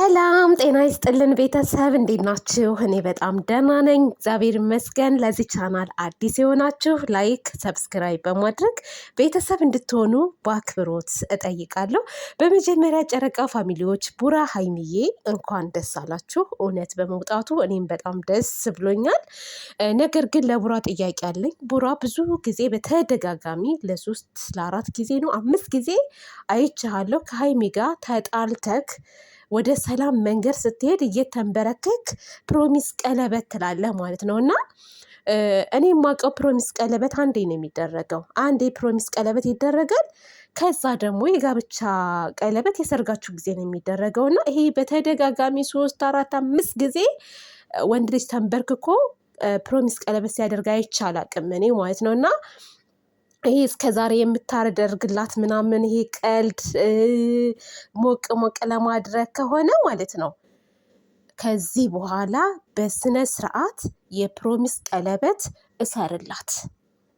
ሰላም ጤና ይስጥልን ቤተሰብ እንዴት ናችሁ? እኔ በጣም ደህና ነኝ፣ እግዚአብሔር ይመስገን። ለዚህ ቻናል አዲስ የሆናችሁ ላይክ፣ ሰብስክራይብ በማድረግ ቤተሰብ እንድትሆኑ በአክብሮት እጠይቃለሁ። በመጀመሪያ ጨረቃ ፋሚሊዎች ቡራ ሀይሚዬ እንኳን ደስ አላችሁ። እውነት በመውጣቱ እኔም በጣም ደስ ብሎኛል። ነገር ግን ለቡራ ጥያቄ አለኝ። ቡራ ብዙ ጊዜ በተደጋጋሚ ለ3 ለ4 ጊዜ ነው 5 ጊዜ አይቼሃለሁ ከሀይሚ ጋር ተጣልተክ ወደ ሰላም መንገድ ስትሄድ እየተንበረከክ ፕሮሚስ ቀለበት ትላለህ ማለት ነው። እና እኔ የማውቀው ፕሮሚስ ቀለበት አንዴ ነው የሚደረገው። አንዴ ፕሮሚስ ቀለበት ይደረጋል። ከዛ ደግሞ የጋብቻ ቀለበት የሰርጋችሁ ጊዜ ነው የሚደረገው። እና ይሄ በተደጋጋሚ 3 4 5 ጊዜ ወንድ ልጅ ተንበርክኮ ፕሮሚስ ቀለበት ሲያደርግ አይቼ አላቅም እኔ ማለት ነው። እና ይሄ እስከ ዛሬ የምታደርግላት ምናምን ይሄ ቀልድ ሞቅ ሞቅ ለማድረግ ከሆነ ማለት ነው ከዚህ በኋላ በስነ ስርዓት የፕሮሚስ ቀለበት እሰርላት።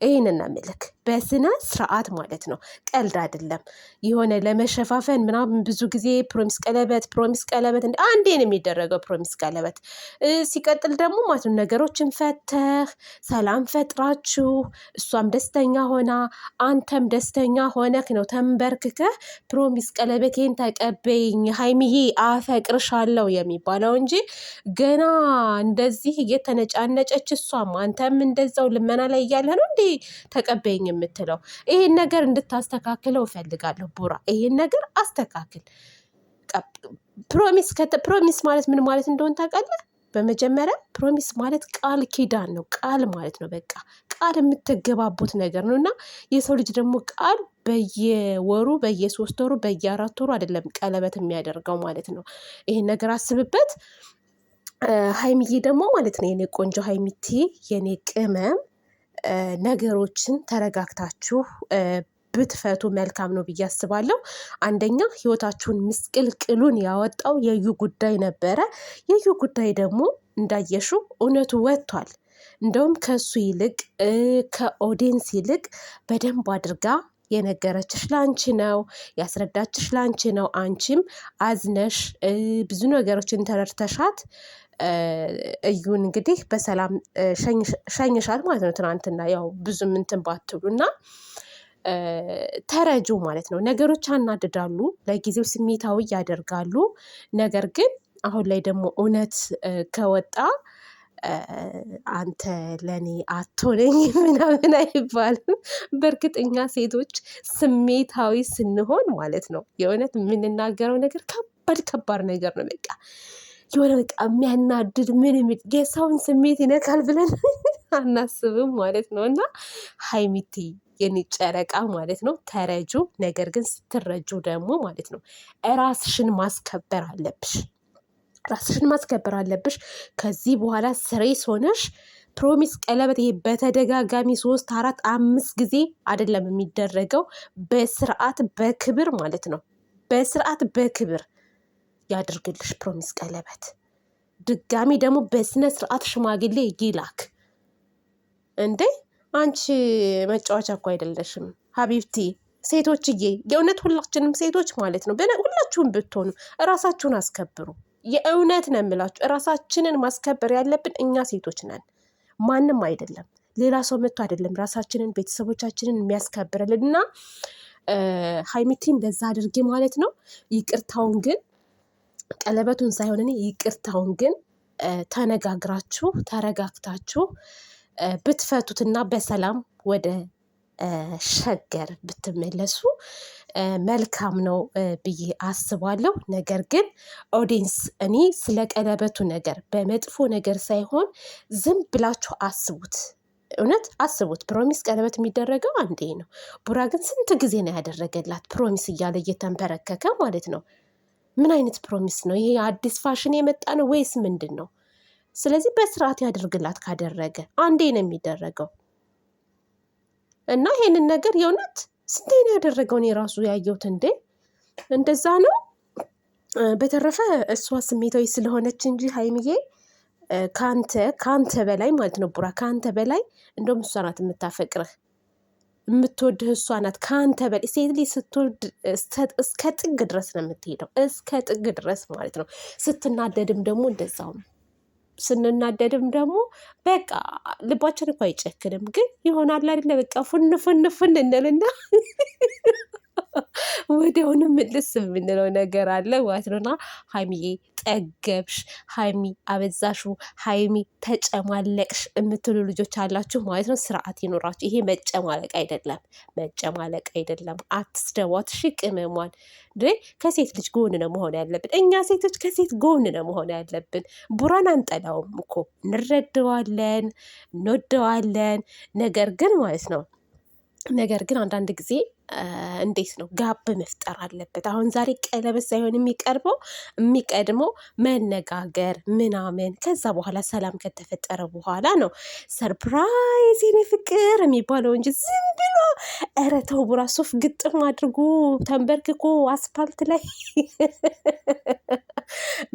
ይህንን ነው የምልክ፣ በስነ ስርዓት ማለት ነው። ቀልድ አይደለም። የሆነ ለመሸፋፈን ምናምን ብዙ ጊዜ ፕሮሚስ ቀለበት አንዴ ነው የሚደረገው ፕሮሚስ ቀለበት። ሲቀጥል ደግሞ ማለት ነው ነገሮችን ፈተህ ሰላም ፈጥራችሁ እሷም ደስተኛ ሆና አንተም ደስተኛ ሆነክ ነው ተንበርክከህ ፕሮሚስ ቀለበቴን ተቀበይኝ ሀይሚዬ አፈቅርሻለሁ የሚባለው እንጂ ገና እንደዚህ እየተነጫነጨች እሷም አንተም እንደዛው ልመና ላይ እያለ ነው እንዴ ተቀበይኝ የምትለው? ይሄን ነገር እንድታስተካክለው እፈልጋለሁ። ቡራ ይሄን ነገር አስተካክል። ፕሮሚስ ማለት ምን ማለት እንደሆነ ታውቃለህ? በመጀመሪያ ፕሮሚስ ማለት ቃል ኪዳን ነው። ቃል ማለት ነው በቃ ቃል የምትገባቡት ነገር ነው። እና የሰው ልጅ ደግሞ ቃል በየወሩ በየ3 ወሩ በየ4 ወሩ አይደለም ቀለበት የሚያደርገው ማለት ነው። ይሄን ነገር አስብበት። ሀይሚዬ ደግሞ ማለት ነው የኔ ቆንጆ ሀይሚቲ የኔ ቅመም ነገሮችን ተረጋግታችሁ ብትፈቱ መልካም ነው ብዬ አስባለሁ። አንደኛ ህይወታችሁን ምስቅልቅሉን ያወጣው የዩ ጉዳይ ነበረ። የዩ ጉዳይ ደግሞ እንዳየሹ እውነቱ ወጥቷል። እንደውም ከሱ ይልቅ ከኦዲየንስ ይልቅ በደንብ አድርጋ የነገረችሽ ላንቺ ነው፣ ያስረዳችሽ ላንቺ ነው። አንቺም አዝነሽ ብዙ ነገሮችን ተረድተሻት እዩን እንግዲህ በሰላም ሸኝሻል ማለት ነው። ትናንትና ያው ብዙም እንትን ባትሉ እና ተረጁ ማለት ነው። ነገሮች ያናድዳሉ፣ ለጊዜው ስሜታዊ ያደርጋሉ። ነገር ግን አሁን ላይ ደግሞ እውነት ከወጣ አንተ ለኔ አትሆነኝ ምናምን አይባልም። በእርግጠኛ ሴቶች ስሜታዊ ስንሆን ማለት ነው የእውነት የምንናገረው ነገር ከባድ ነገር ነው። በቃ የሆነ በቃ የሚያናድድ የሰውን ስሜት ይነካል ብለን አናስብም ማለት ነው። እና ሀይሚቲ የኔ ጨረቃ ማለት ነው ተረጁ። ነገር ግን ስትረጁ ደግሞ ማለት ነው ራስሽን ማስከበር አለብሽ። ራስሽን ማስከበር አለብሽ። ከዚህ በኋላ ስሬስ ሆነሽ ፕሮሚስ ቀለበት ይሄ በተደጋጋሚ 3 4 5 ጊዜ አይደለም የሚደረገው። በስርዓት በክብር ማለት ነው በስርዓት በክብር ያድርግልሽ ፕሮሚስ ቀለበት። ድጋሚ ደግሞ በስነ ስርዓት ሽማግሌ ይላክ። እንዴ አንቺ መጫወቻ እኮ አይደለሽም ሀቢብቲ። ሴቶችዬ የእውነት ሁላችንም ሴቶች ማለት ነው ሁላችሁም ብትሆኑ እራሳችሁን አስከብሩ። የእውነት ነው የምላችሁ፣ እራሳችንን ማስከበር ያለብን እኛ ሴቶች ነን፣ ማንም አይደለም። ሌላ ሰው መጥቶ አይደለም ራሳችንን ቤተሰቦቻችንን የሚያስከብርልን። እና ሀይሚቲ እንደዛ አድርጌ ማለት ነው። ይቅርታውን ግን ቀለበቱን ሳይሆን እኔ ይቅርታውን ግን ተነጋግራችሁ ተረጋግታችሁ ብትፈቱትና በሰላም ወደ ሸገር ብትመለሱ መልካም ነው ብዬ አስባለሁ። ነገር ግን ኦዲየንስ እኔ ስለ ቀለበቱ ነገር በመጥፎ ነገር ሳይሆን ዝም ብላችሁ አስቡት። እውነት አስቡት። ፕሮሚስ ቀለበት የሚደረገው አንዴ ነው። ቡራ ግን ስንት ጊዜ ነው ያደረገላት ፕሮሚስ እያለ እየተንበረከከ ማለት ነው። ምን አይነት ፕሮሚስ ነው ይሄ? አዲስ ፋሽን የመጣ ነው ወይስ ምንድን ነው? ስለዚህ በስርዓት ያደርግላት። ካደረገ አንዴ ነው የሚደረገው። እና ይሄንን ነገር የእውነት ስንቴ ነው ያደረገው? እኔ ራሱ ያየሁት እንዴ እንደዛ ነው። በተረፈ እሷ ስሜታዊ ስለሆነች እንጂ ሀይሚዬ ከአንተ በላይ ማለት ነው ቡራ፣ ከአንተ በላይ እንደውም እሷ ናት የምታፈቅርህ። የምትወድህ እሷ ናት ከአንተ በላይ። ሴት ልጅ ስትወልድ እስከ ጥግ ድረስ ነው የምትሄደው፣ እስከ ጥግ ድረስ ማለት ነው። ስትናደድም ደግሞ እንደዛው ነው። ስንናደድም ደግሞ በቃ ልባችን እኮ አይጨክንም፣ ግን ይሆናል አይደለ? በቃ ፉን ፉን ፉን እንልና ወዲያውኑ ምልስ የምንለው ነገር አለ ማለት ነው። እና ሀይሚዬ ጠገብሽ፣ ሀይሚ አበዛሹ፣ ሀይሚ ተጨማለቅሽ የምትሉ ልጆች አላችሁ ማለት ነው። ስርዓት ይኖራችሁ። ይሄ መጨማለቅ አይደለም፣ መጨማለቅ አይደለም። አትስደቧት። እሺ ቅመሟን ከሴት ልጅ ጎን ነው መሆን ያለብን። እኛ ሴቶች ከሴት ጎን ነው መሆን ያለብን። ቡራን አንጠላውም እኮ እንረደዋለን፣ እንወደዋለን። ነገር ግን አንዳንድ ጊዜ እንዴት ነው ጋብ መፍጠር አለበት። አሁን ዛሬ ቀለበት ሳይሆን የሚቀድመው መነጋገር ምናምን፣ ከዛ በኋላ ሰላም ከተፈጠረ በኋላ ነው ሰርፕራይዝ የኔ ፍቅር የሚባለው እንጂ ዝም ብሎ ኧረ ተው ቡራ ሱፍ ግጥም አድርጎ ተንበርክኮ አስፓልት ላይ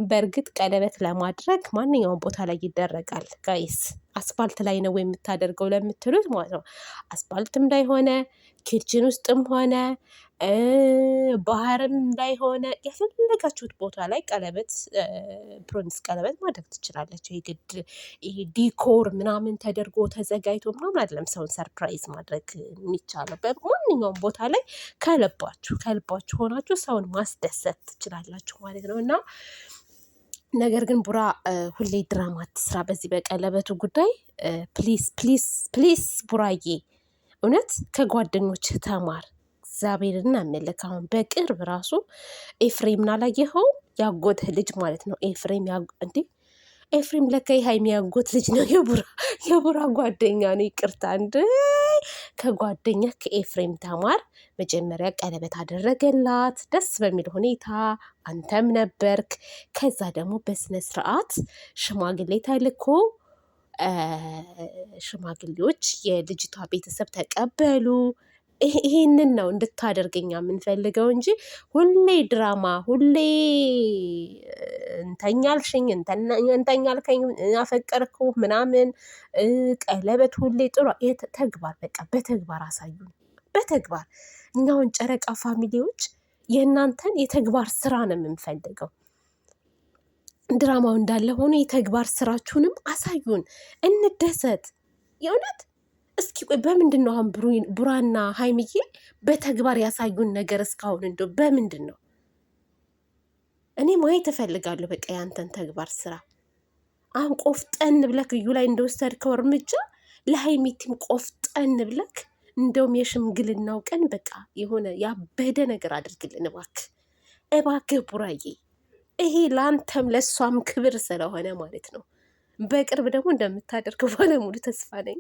በእርግጥ ቀለበት ለማድረግ ማንኛውም ቦታ ላይ ይደረጋል ጋይስ። አስፓልት ላይ ነው የምታደርገው ለምትሉት ማለት ነው። አስፓልትም ላይ ሆነ ኪችን ውስጥም ሆነ ባህርም ላይ ሆነ የፈለጋችሁት ቦታ ላይ ቀለበት ፕሮሚስ ቀለበት ማድረግ ትችላለች። የግድ ይሄ ዲኮር ምናምን ተደርጎ ተዘጋጅቶ ምናምን አይደለም ሰውን ሰርፕራይዝ ማድረግ የሚቻለው። በማንኛውም ቦታ ላይ ከልባችሁ ሆናችሁ ሰውን ማስደሰት ትችላላችሁ ማለት ነው። እና ነገር ግን ቡራ ሁሌ ድራማ አትስራ በዚህ በቀለበቱ ጉዳይ። ፕሊስ ፕሊስ ፕሊስ ቡራዬ፣ እውነት ከጓደኞች ተማር። እግዚአብሔርን አመለክ። አሁን በቅርብ ራሱ ኤፍሬምን አላየኸው? ያጎትህ ልጅ ማለት ነው። ኤፍሬም ለካ የሀይሚ ያጎት ልጅ ነው። የቡራ ጓደኛ ነው። ይቅርታ ከጓደኛ ከኤፍሬም ተማር። መጀመሪያ ቀለበት አደረገላት ደስ በሚል ሁኔታ፣ አንተም ነበርክ። ከዛ ደግሞ በስነ ስርዓት ሽማግሌ ተልኮ ሽማግሌዎች የልጅቷ ቤተሰብ ተቀበሉ። ይሄንን ነው እንድታደርገኛ የምንፈልገው እንጂ ሁሌ ድራማ፣ ሁሌ እንተኛልሽኝ እንተኛልከኝ አፈቀርኩ ምናምን ቀለበት ሁሌ ጥሩ ተግባር፣ በቃ በተግባር አሳዩን። በተግባር እኛውን ጨረቃ ፋሚሊዎች የእናንተን የተግባር ስራ ነው የምንፈልገው። ድራማው እንዳለ ሆኖ የተግባር ስራችሁንም አሳዩን፣ እንደሰት። የእውነት እስኪ ቆይ በምንድን ነው አሁን ቡራና ሀይሚዬ በተግባር ያሳዩን ነገር እስካሁን እንደው በምንድን ነው? እኔ ማየት እፈልጋለሁ። በቃ ያንተን ተግባር ስራ አሁን ቆፍጠን ብለክ እዩ ላይ እንደወሰድከው እርምጃ ለሀይሚቲም ቆፍጠን ብለክ እንደውም የሽምግልናው ቀን በቃ የሆነ ያበደ ነገር አድርግልን እባክህ ቡራዬ። ይሄ ለአንተም ለእሷም ክብር ስለሆነ ማለት ነው። በቅርብ ደግሞ እንደምታደርገው ባለሙሉ ተስፋ ነኝ።